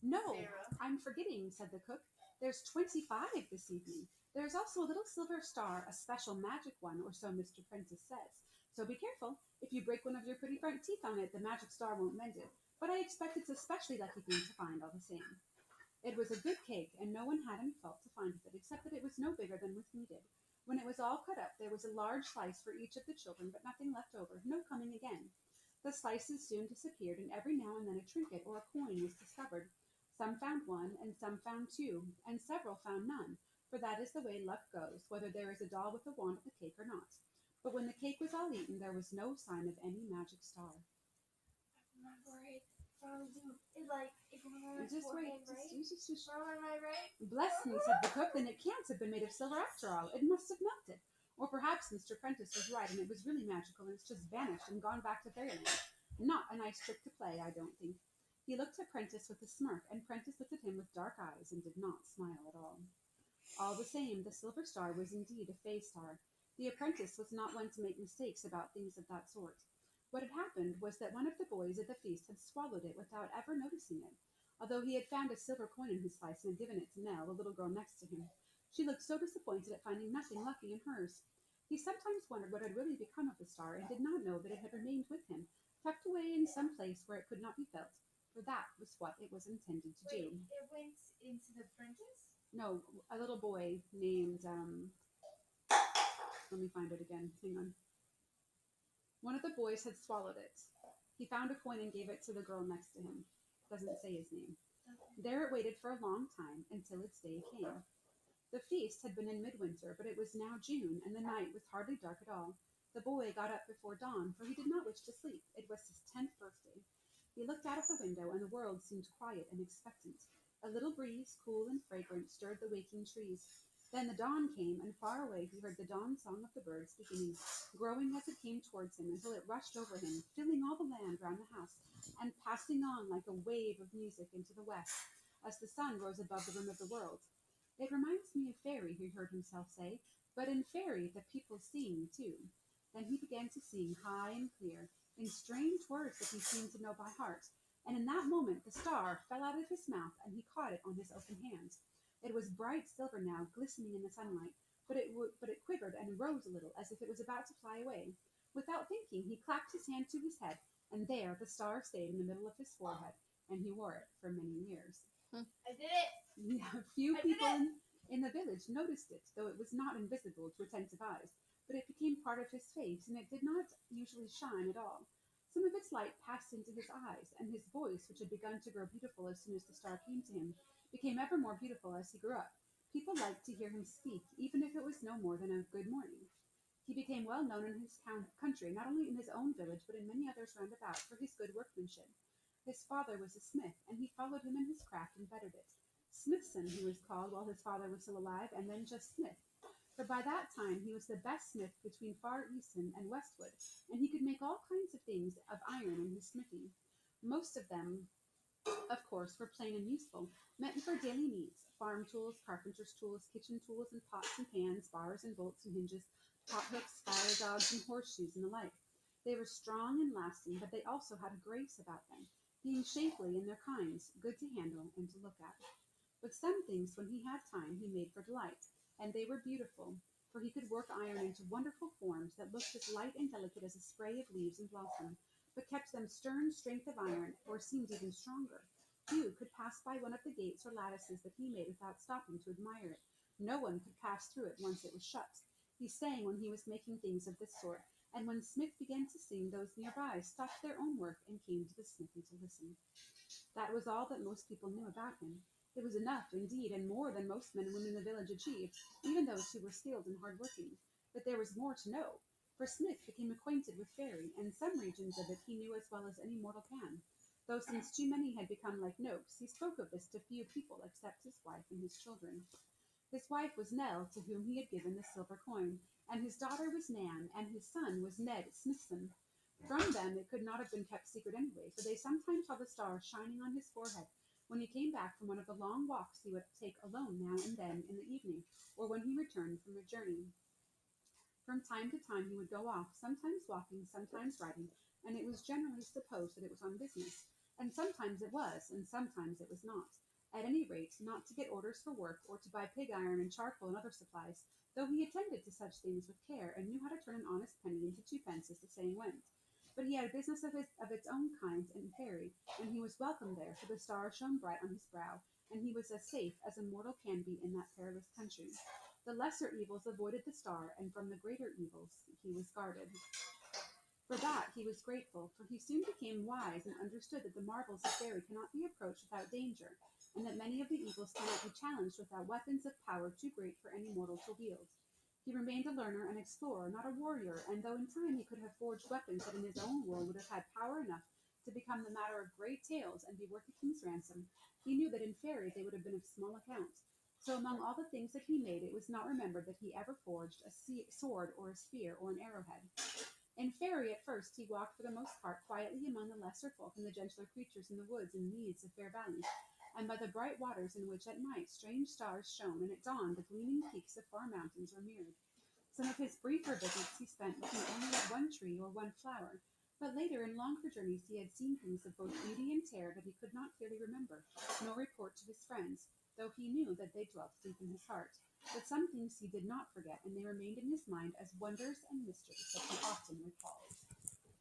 No, Sarah. I'm forgetting, said the cook. There's 25 this evening. There's also a little silver star, a special magic one, or so Mr. Prentice says. So be careful. If you break one of your pretty front teeth on it, the magic star won't mend it. But I expect it's a specially lucky thing to find all the same. It was a good cake, and no one had any fault to find with it, except that it was no bigger than was needed. When it was all cut up, there was a large slice for each of the children, but nothing left over, no coming again. The slices soon disappeared, and every now and then a trinket or a coin was discovered. Some found one, and some found two, and several found none, for that is the way luck goes, whether there is a doll with a wand at the cake or not. But when the cake was all eaten, there was no sign of any magic star. Remember it from it like if you remember And his just wait, forehead, right? just Mom, am I right? bless me, said the cook, then it can't have been made of silver after all. It must have melted. Or perhaps Mr. Prentice was right, and it was really magical, and it's just vanished and gone back to fairyland. Not a nice trick to play, I don't think. He looked at Prentice with a smirk, and Prentice looked at him with dark eyes and did not smile at all. All the same, the silver star was indeed a fey star. The apprentice was not one to make mistakes about things of that sort. What had happened was that one of the boys at the feast had swallowed it without ever noticing it, although he had found a silver coin in his slice and had given it to Nell, the little girl next to him. She looked so disappointed at finding nothing lucky in hers. He sometimes wondered what had really become of the star, and did not know that it had remained with him, tucked away in some place where it could not be felt, for that was what it was intended to Wait, do. it went into the apprentice? No, a little boy named let me find it again. Hang on. One of the boys had swallowed it. He found a coin and gave it to the girl next to him. Doesn't say his name. Okay. There it waited for a long time until its day came. The feast had been in midwinter, but it was now June, and the night was hardly dark at all. The boy got up before dawn, for he did not wish to sleep. It was his 10th birthday. He looked out of the window, and the world seemed quiet and expectant. A little breeze, cool and fragrant, stirred the waking trees. Then the dawn came, and far away he heard the dawn song of the birds beginning, growing as it came towards him until it rushed over him, filling all the land round the house, and passing on like a wave of music into the west, as the sun rose above the rim of the world. It reminds me of fairy, he heard himself say, but in fairy the people sing too. Then he began to sing high and clear, in strange words that he seemed to know by heart, and in that moment the star fell out of his mouth and he caught it on his open hand. It was bright silver now, glistening in the sunlight, but it quivered and rose a little as if it was about to fly away. Without thinking, he clapped his hand to his head, and there the star stayed in the middle of his forehead, and he wore it for many years. I did it! Yeah, few I did people it! in the village noticed it, though it was not invisible to attentive eyes, but it became part of his face, and it did not usually shine at all. Some of its light passed into his eyes, and his voice, which had begun to grow beautiful as soon as the star came to him, became ever more beautiful as he grew up. People liked to hear him speak, even if it was no more than a good morning. He became well known in his country, not only in his own village, but in many others round about, for his good workmanship. His father was a smith, and he followed him in his craft and bettered it. Smithson he was called while his father was still alive, and then just Smith. For by that time he was the best smith between Far Easton and Westwood, and he could make all kinds of things of iron in his smithy. Most of them, of course, were plain and useful, meant for daily needs: farm tools, carpenter's tools, kitchen tools, and pots and pans, bars and bolts and hinges, pot hooks, fire dogs, and horseshoes, and the like. They were strong and lasting, but they also had a grace about them, being shapely in their kinds, good to handle and to look at. But some things, when he had time, he made for delight, and they were beautiful, for he could work iron into wonderful forms that looked as light and delicate as a spray of leaves and blossom, but kept them stern strength of iron, or seemed even stronger. Few could pass by one of the gates or lattices that he made without stopping to admire it. No one could pass through it once it was shut. He sang when he was making things of this sort, and when Smith began to sing, those nearby stopped their own work and came to the smithy to listen. That was all that most people knew about him. It was enough, indeed, and more than most men and women in the village achieved, even those who were skilled and hard-working. But there was more to know, for Smith became acquainted with fairy, and some regions of it he knew as well as any mortal can. Though since too many had become like Nopes, he spoke of this to few people except his wife and his children. His wife was Nell, to whom he had given the silver coin, and his daughter was Nan, and his son was Ned Smithson. From them it could not have been kept secret anyway, for they sometimes saw the star shining on his forehead when he came back from one of the long walks he would take alone now and then in the evening, or when he returned from a journey. From time to time he would go off, sometimes walking, sometimes riding, and it was generally supposed that it was on business. And sometimes it was, and sometimes it was not. At any rate, not to get orders for work, or to buy pig iron and charcoal and other supplies, though he attended to such things with care, and knew how to turn an honest penny into twopence, as the saying went. But he had business of its own kind in Fairy, and he was welcome there, for the stars shone bright on his brow, and he was as safe as a mortal can be in that perilous country. The lesser evils avoided the star, and from the greater evils he was guarded. For that he was grateful, for he soon became wise and understood that the marvels of fairy cannot be approached without danger, and that many of the evils cannot be challenged without weapons of power too great for any mortal to wield. He remained a learner and explorer, not a warrior, and though in time he could have forged weapons that in his own world would have had power enough to become the matter of great tales and be worth a king's ransom, he knew that in fairy they would have been of small account. So among all the things that he made, it was not remembered that he ever forged a sword or a spear or an arrowhead. In Fairy, at first, he walked for the most part quietly among the lesser folk and the gentler creatures in the woods and meads of fair valleys, and by the bright waters in which at night strange stars shone, and at dawn the gleaming peaks of far mountains were mirrored. Some of his briefer visits he spent looking only at one tree or one flower, but later in longer journeys he had seen things of both beauty and terror that he could not clearly remember, nor report to his friends, though he knew that they dwelt deep in his heart. But some things he did not forget, and they remained in his mind as wonders and mysteries that he often recalled.